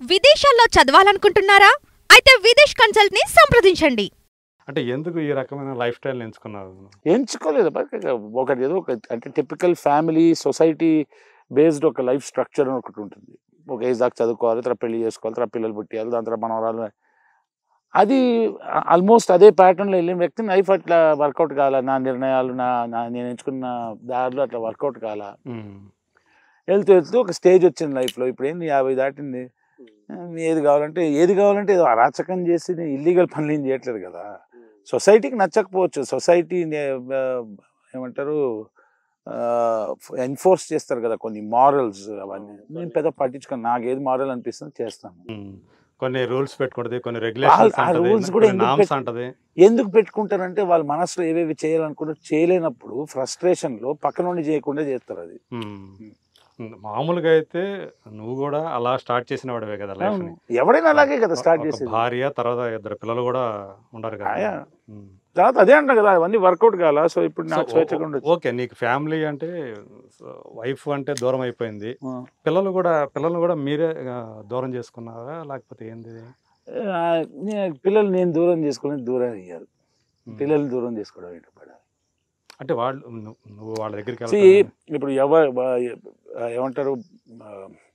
విదేశాల్లో చదవాలనుకుంటున్నారా? అయితే విదేశ్ కన్సల్ట్‌ని సంప్రదించండి. అంటే ఎందుకు ఈ రకమైన లైఫ్ స్టైల్ ఎంచుకున్నారు? ఎంచుకోలేదు. ఒకటి ఏదో ఒక అంటే టిపికల్ ఫ్యామిలీ సొసైటీ బేస్డ్ ఒక లైఫ్ స్ట్రక్చర్ అని ఒకటి ఉంటుంది. ఒక ఏజ్ దాకా చదువుకోవాలి, తర్వాత పెళ్లి చేసుకోవాలి, తర్వాత పిల్లలు పుట్టియాలి, దాని తర్వాత మనవరాలు. అది ఆల్మోస్ట్ అదే ప్యాటర్న్లో వెళ్ళిన వ్యక్తి లైఫ్ అట్లా వర్కౌట్ కాల. నా నిర్ణయాలు నేను ఎంచుకున్న దారిలో అట్లా వర్కౌట్ కాల. వెళ్తూ వెళ్తూ ఒక స్టేజ్ వచ్చింది లైఫ్లో. ఇప్పుడు ఏంది 50 దాటింది. ఏది కావాలంటే ఏదో అరాచకం చేసి ఇల్లీగల్ పనులు ఏం చేయట్లేదు కదా. సొసైటీకి నచ్చకపోవచ్చు, సొసైటీ ఏమంటారు ఎన్ఫోర్స్ చేస్తారు కదా కొన్ని మారల్స్, అవన్నీ నేను పెద్ద పట్టించుకోను. నాకు ఏది మారల్ అనిపిస్తుందో చేస్తాను. కొన్ని రూల్స్ పెట్టుకుంటది, కొన్ని రెగ్యులేషన్స్ కూడా ఎందుకు పెట్టుకుంటారంటే వాళ్ళ మనసులో ఏవేవి చేయాలనుకుంటారు, చేయలేనప్పుడు ఫ్రస్ట్రేషన్ లో పక్కన నుండి చేయకుండా చేస్తారు. అది మామూలుగా అయితే నువ్వు కూడా అలా స్టార్ట్ చేసిన వాడివే కదా లైఫ్ ని. ఎవరైనా అలాగే కదా స్టార్ట్ చేసేది. భార్య, తర్వాత 2 పిల్లలు కూడా ఉన్నారు కదా. తర్వాత అదే అంట కదా, అవన్నీ వర్కౌట్ కాల. సో ఇప్పుడు నాకు స్వేచ్ఛగా ఉండొచ్చు. ఓకే, నీకు ఫ్యామిలీ అంటే వైఫ్ అంటే దూరం అయిపోయింది, పిల్లలు కూడా మీరే దూరం చేసుకున్నారా లేకపోతే ఏంది? పిల్లలు నేను దూరం చేసుకుని దూరం అయ్యారు. పిల్లలు దూరం చేసుకోవడం ఏంటి పడాలి అంటే వాళ్ళు నువ్వు వాళ్ళ దగ్గరికి ఇప్పుడు ఏమంటారు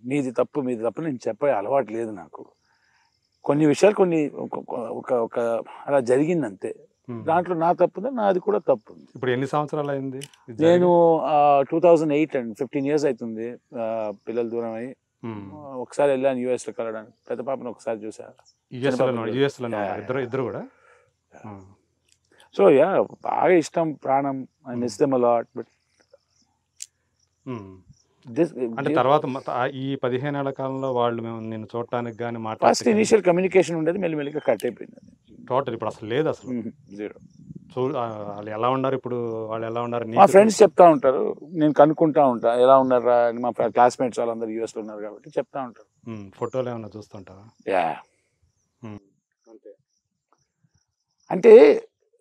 మీది తప్పు నేను చెప్పే అలవాటు లేదు నాకు. కొన్ని విషయాలు కొన్ని ఒక అలా జరిగింది అంతే. దాంట్లో నా తప్పుంది, నాది కూడా తప్పు. ఇప్పుడు ఎన్ని సంవత్సరాలు అయింది? నేను 2008 అండి, 15 years అవుతుంది పిల్లలు దూరం అయ్యి. ఒకసారి వెళ్ళాను యూఎస్ లో కలవడానికి, పెద్ద పాపను ఒకసారి చూసా. ఇద్దరు కూడా. సో బాగా ఇష్టం, ప్రాణం. I miss them a lot. But అంటే తర్వాత ఈ 15 ఏళ్ల కాలంలో వాళ్ళు నిన్ను చూడటానికి కానీ ఫస్ట్ ఇనిషియల్ కమ్యూనికేషన్ ఉండేది, మెల్లిమెల్లిగా కట్ అయిపోయింది టోటల్. ఇప్పుడు అసలు లేదు, అసలు జీరో. వాళ్ళు ఎలా ఉన్నారు ఇప్పుడు, వాళ్ళు ఎలా ఉన్నారు? మా ఫ్రెండ్స్ చెప్తా ఉంటారు, నేను కనుక్కుంటా ఉంటా ఎలా ఉన్నారా. మా క్లాస్మేట్స్ వాళ్ళందరూ యూఎస్ లో ఉన్నారు కాబట్టి చెప్తా ఉంటారు. ఫోటోలు ఏమన్నా చూస్తుంటావా? అంటే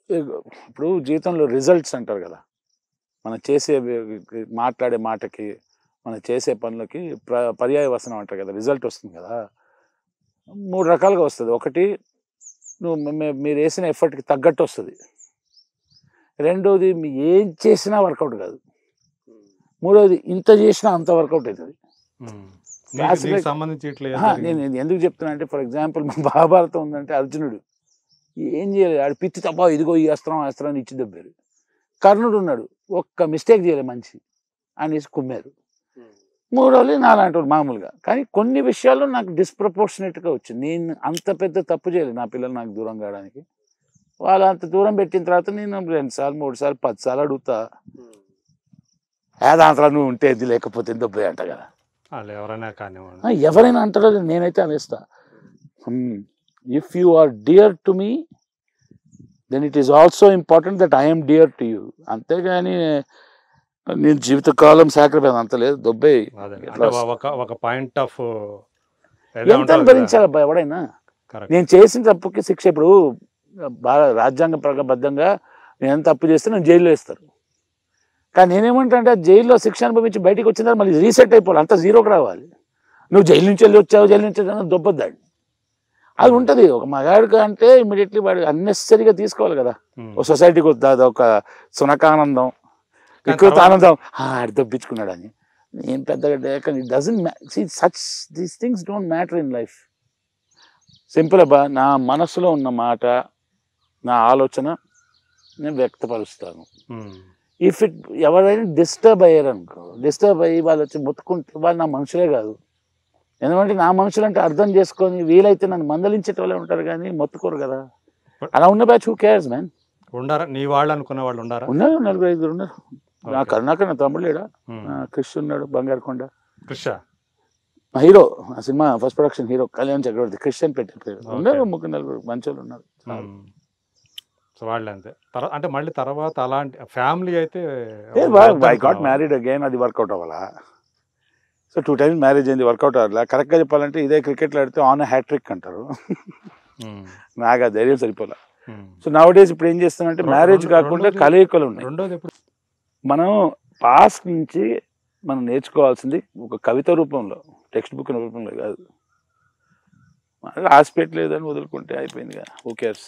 ఇప్పుడు జీవితంలో రిజల్ట్స్ అంటారు కదా, మనం చేసే మాట్లాడే మాటకి మనం చేసే పనులకి పర్యాయవసనం అంటారు కదా, రిజల్ట్ వస్తుంది కదా. 3 రకాలుగా వస్తుంది. ఒకటి, మీరు వేసిన ఎఫర్ట్కి తగ్గట్టు వస్తుంది. రెండోది, ఏం చేసినా వర్కౌట్ కాదు. మూడోది, ఇంత చేసినా అంత వర్కౌట్ అవుతుంది. నేను ఎందుకు చెప్తున్నా అంటే, ఫర్ ఎగ్జాంపుల్ మా మహాభారతం ఉందంటే అర్జునుడు ఏం చేయలేదు, ఆడు పిచ్చి తప్ప ఇదిగో ఈ అస్త్రం ఇచ్చి దెబ్బారు. కర్ణుడు ఉన్నాడు, ఒక్క మిస్టేక్ చేయలేదు మంచి అనేసి కుమ్మారు. మూడోళ్ళు నాలాంటి మామూలుగా. కానీ కొన్ని విషయాల్లో నాకు డిస్ప్రపోర్షనేట్గా వచ్చింది. నేను అంత పెద్ద తప్పు చేయలేదు నా పిల్లలు నాకు దూరం కావడానికి. వాళ్ళు అంత దూరం పెట్టిన తర్వాత నేను 2 సార్లు 3 సార్లు 10 సార్లు అడుగుతా, దాంట్లో నువ్వు ఉంటే ఇది లేకపోతే దెబ్బే అంట కదా. ఎవరైనా అంటారో నేనైతే అనేస్తా, if you are dear to me then it is also important that I'm dear to you. అంతేగాని నేను జీవితకాలం సాక్రిఫైస్ అంత లేదు, దొబ్బే. ఒక పాయింట్ ఆఫ్ ఎంత భరించాలి అబ్బా ఎవడైనా. నేను చేసిన తప్పుకి శిక్ష. ఇప్పుడు బాగా రాజ్యాంగబద్ధంగా నేను ఎంత తప్పు చేస్తే నేను జైల్లో వేస్తారు. కానీ నేనేమంటా అంటే జైల్లో శిక్ష అనుభవించి బయటకు వచ్చిన తర్వాత మళ్ళీ రీసెట్ అయిపోవాలి, అంతా జీరోకి రావాలి. నువ్వు జైలు నుంచి వెళ్ళి వచ్చావు, జైలు నుంచి దొబ్బద్దాడు అది ఉంటుంది. ఒక మగాడికి అంటే ఇమీడియట్లీ వాడు అన్నెసరీగా తీసుకోవాలి కదా. ఒక సొసైటీకి వద్దా ఒక సునకానందం, వికృత ఆనందం, ఆడు దొబ్బించుకున్నాడు అని. నేను పెద్దగా it doesn't such these things don't matter in life. Simple అబ్బా, నా మనసులో ఉన్న మాట, నా ఆలోచన నేను వ్యక్తపరుస్తాను. ఇఫ్ ఇట్ ఎవరైనా డిస్టర్బ్ అయ్యారనుకో, డిస్టర్బ్ అయ్యి వాళ్ళు వచ్చి మొత్తుకుంటే వాళ్ళు నా మనుషులే కాదు. ఎందుకంటే నా మనుషులు అంటే అర్థం చేసుకొని వీలైతే నన్ను మందలించే వాళ్ళే ఉంటారు కానీ మొత్తుకోరు కదా. అలా ఉన్న బ్యాచ్ హూ కేర్స్ మ్యాన్. ఉండారా నీ వాళ్ళు అనుకున్న వాళ్ళు ఉండారా? ఉన్నారు, 4-5 ఉన్నారు. నా కరుణాకర్ నా తమ్ముడు లేడా, క్రిష్ ఉన్నాడు, బంగారుకొండ క్రిష్ హీరో, ఆ సినిమా first production hero Kalyan Chakravarthy, Krish అని పెట్టారు. ఉన్నారు 3-4 మంచోళ్ళు ఉన్నారు. సో వాళ్ళు అంతే. అంటే మళ్ళీ తర్వాత అలాంటి ఫ్యామిలీ అయితే ఐ గాట్ మ్యారీడ్ అగైన్, అది వర్కౌట్ అవ్వాలా. సో 2 times మ్యారేజ్ అయింది, వర్కౌట్ అవ్వాలా. కరెక్ట్గా చెప్పాలంటే ఇదే క్రికెట్లో ఆడితే ఆన్ హ్యాట్రిక్ అంటారు. నాకు ఆ ధైర్యం సరిపోలే. సో నౌ డేస్ ఇప్పుడు ఏం చేస్తానంటే మ్యారేజ్ కాకుండా కలయికలు ఉన్నాయి. మనం పాస్ట్ నుంచి మనం నేర్చుకోవాల్సింది ఒక కవిత రూపంలో, టెక్స్ట్ బుక్ రూపంలో కాదు. హాస్పిటల్ లేదని వదులుకుంటే అయిపోయింది కదా, హూ కేర్స్.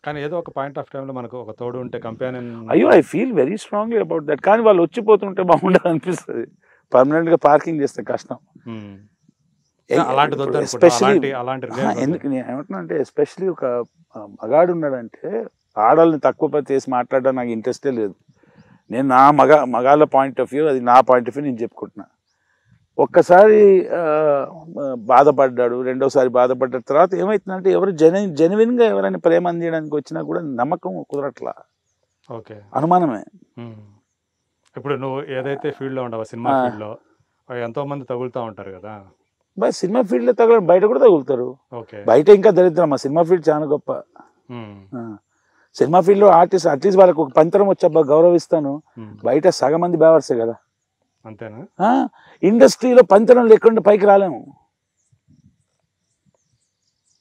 కానీ ఏదో ఒక పాయింట్ ఆఫ్ టైంలో మనకు ఒక తోడు ఉంటే కంపానియన్. అయ్యో I feel very strongly about that. కానీ వాళ్ళు వచ్చిపోతుంటే బాగుండదు అనిపిస్తుంది. పర్మనెంట్గా పార్కింగ్ చేస్తే కష్టం. ఎస్పెషలీ ఎందుకు నేను ఏమంటున్నా అంటే, ఎస్పెషలీ ఒక మగాడు ఉన్నాడంటే ఆడవాళ్ళని తక్కువ చేసి మాట్లాడడం నాకు ఇంట్రెస్టే లేదు. నేను నా మగాళ్ళ పాయింట్ ఆఫ్ వ్యూ, అది నా పాయింట్ ఆఫ్ వ్యూ నేను చెప్పుకుంటున్నా. ఒక్కసారి బాధపడ్డాడు, రెండోసారి బాధపడ్డ తర్వాత ఏమవుతుందంటే ఎవరు జెన్యున్గా ఎవరైనా ప్రేమ అందించడానికి వచ్చినా కూడా నమ్మకం కుదరట్లా, ఓకే అనుమానమే. ఇప్పుడు నువ్వు ఏదైతే ఫీల్డ్లో ఉండవా, సినిమా ఫీల్డ్లో ఎంతో మంది తగులుతూ ఉంటారు కదా. బట్ సినిమా ఫీల్డ్లో తగలడం, బయట కూడా తగులుతారు. బయట ఇంకా దరిద్రం, మా సినిమా ఫీల్డ్ చాలా గొప్ప. సినిమా ఫీల్డ్లో ఆర్టిస్ట్ అట్లీస్ట్ వాళ్ళకి ఒక పంతరం వచ్చబ్బా గౌరవిస్తాను, బయట సగం మంది బేవర్సే కదా. అంతేనా? ఇండస్ట్రీలో పంతరం లేకుండా పైకి రాలేము.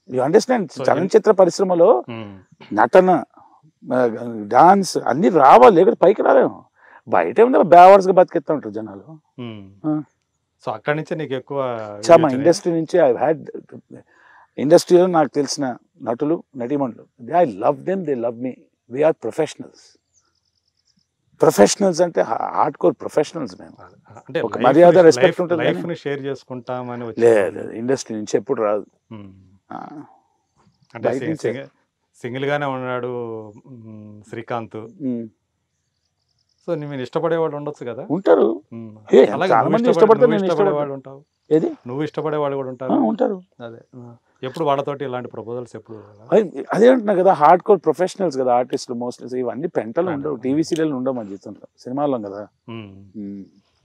You understand? చలనచిత్ర పరిశ్రమలో నటన, డాన్స్ అన్ని రావాలి, లేకపోతే పైకి రాలేము. బయట ఏమన్నా బేవర్స్గా బతికేస్తూ ఉంటారు జనాలు. సో అక్కడి నుంచే నీకు ఎక్కువ మా ఇండస్ట్రీ నుంచి ఐ హ్యాడ్, ఇండస్ట్రీలో నాకు తెలిసిన నటులు నటీమణులు, I love them, they love me. We're professionals. Professionals అంటే హార్డ్ కోర్ ప్రొఫెషనల్స్. మేము ఒక మర్యాద, రెస్పెక్ట్ ఉంటుంది. షేర్ చేసుకుంటామని లేదు, ఇండస్ట్రీ నుంచి ఎప్పుడు రాదు. సింగిల్ గానే ఉన్నాడు శ్రీకాంత్. సో నేను ఇష్టపడేవాడు ఉండొచ్చు కదా. ఉంటారు, చాలా మంది ఇష్టపడతారు. నేను ఇష్టపడేవాడు ఉంటావు, ఏది నువ్వు ఇష్టపడేవాడు కూడా ఉంటారు. ఉంటారు. అదే ఎప్పుడు వాళ్ళతోటి ఇలాంటి ప్రపోజల్స్ ఎప్పుడు? అదే అంటున్నా కదా, హార్డ్ కోర్ ప్రొఫెషనల్స్ కదా ఆర్టిస్టులు మోస్ట్లీ. ఇవన్నీ పెంటలు ఉండవు, టీవీ సీరియల్ ఉండవు మన జీవితంలో, సినిమాల్లో కదా.